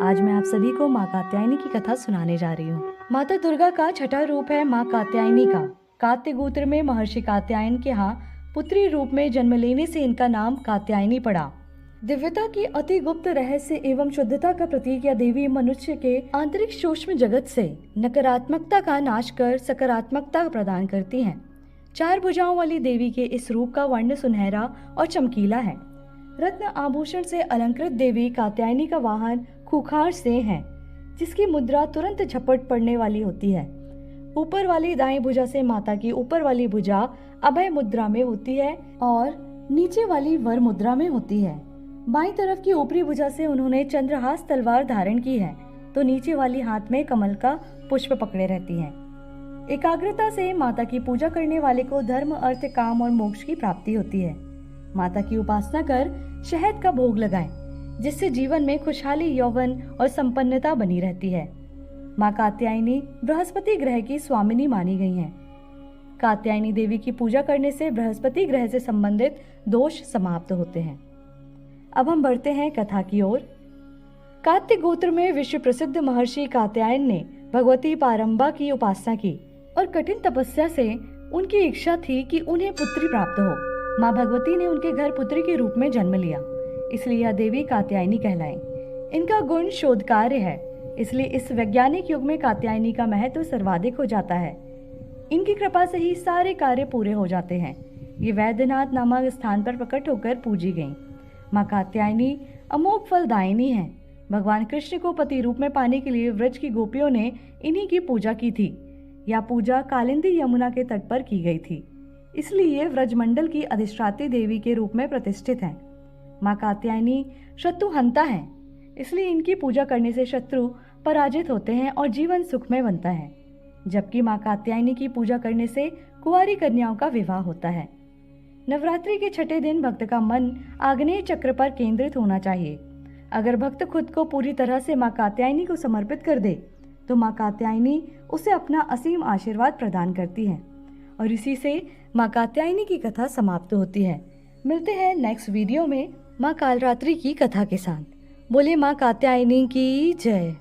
आज मैं आप सभी को माँ कात्यायनी की कथा सुनाने जा रही हूँ। माता दुर्गा का छठा रूप है माँ कात्यायनी का। कात्य गोत्र में महर्षि कात्यायन के यहाँ पुत्री रूप में जन्म लेने से इनका नाम कात्यायनी पड़ा। दिव्यता की अति गुप्त रहस्य एवं शुद्धता का प्रतीक या देवी मनुष्य के आंतरिक सूक्ष्म जगत से नकारात्मकता का नाश कर सकारात्मकता प्रदान करती हैं। 4 भुजाओं वाली देवी के इस रूप का वर्ण सुनहरा और चमकीला है। रत्न आभूषण से अलंकृत देवी कात्यायनी का वाहन खूंखार से है, जिसकी मुद्रा तुरंत झपट पड़ने वाली होती है। ऊपर वाली दाएं भुजा से माता की ऊपर वाली भुजा अभय मुद्रा में होती है और नीचे वाली वर मुद्रा में होती है। बाईं तरफ की ऊपरी भुजा से उन्होंने चंद्रहास तलवार धारण की है, तो नीचे वाली हाथ में कमल का पुष्प पकड़े रहती हैं। एकाग्रता से माता की पूजा करने वाले को धर्म, अर्थ, काम और मोक्ष की प्राप्ति होती है। माता की उपासना कर शहद का भोग लगाएं, जिससे जीवन में खुशहाली, यौवन और संपन्नता बनी रहती है। माँ कात्यायनी बृहस्पति ग्रह की स्वामिनी मानी गई हैं। कात्यायनी देवी की पूजा करने से बृहस्पति ग्रह से संबंधित दोष समाप्त होते हैं। अब हम बढ़ते हैं कथा की ओर। कात्य गोत्र में विश्व प्रसिद्ध महर्षि कात्यायन ने भगवती पारंबा की उपासना की और कठिन तपस्या से उनकी इच्छा थी कि उन्हें पुत्री प्राप्त हो। माँ भगवती ने उनके घर पुत्री के रूप में जन्म लिया, इसलिए यह देवी कात्यायनी कहलाई। इनका गुण शोध कार्य है, इसलिए इस वैज्ञानिक युग में कात्यायनी का महत्व सर्वाधिक हो जाता है। इनकी कृपा से ही सारे कार्य पूरे हो जाते हैं। ये वैद्यनाथ नामक स्थान पर प्रकट होकर पूजी गईं। माँ कात्यायनी अमोघ फलदायिनी है। भगवान कृष्ण को पति रूप में पाने के लिए व्रज की गोपियों ने इन्हीं की पूजा की थी। यह पूजा कालिंदी यमुना के तट पर की गई थी, इसलिए व्रजमंडल की अधिष्ठात्री देवी के रूप में प्रतिष्ठित है। माँ कात्यायनी शत्रु हंता है, इसलिए इनकी पूजा करने से शत्रु पराजित होते हैं और जीवन सुखमय बनता है। जबकि माँ कात्यायनी की पूजा करने से कुंवारी कन्याओं का विवाह होता है। नवरात्रि के छठे दिन भक्त का मन आग्नेय चक्र पर केंद्रित होना चाहिए। अगर भक्त खुद को पूरी तरह से माँ कात्यायनी को समर्पित कर दे तो माँ कात्यायनी उसे अपना असीम आशीर्वाद प्रदान करती है। और इसी से माँ कात्यायनी की कथा समाप्त होती है। मिलते हैं नेक्स्ट वीडियो में माँ कालरात्रि की कथा के साथ। बोले माँ कात्यायनी की जय।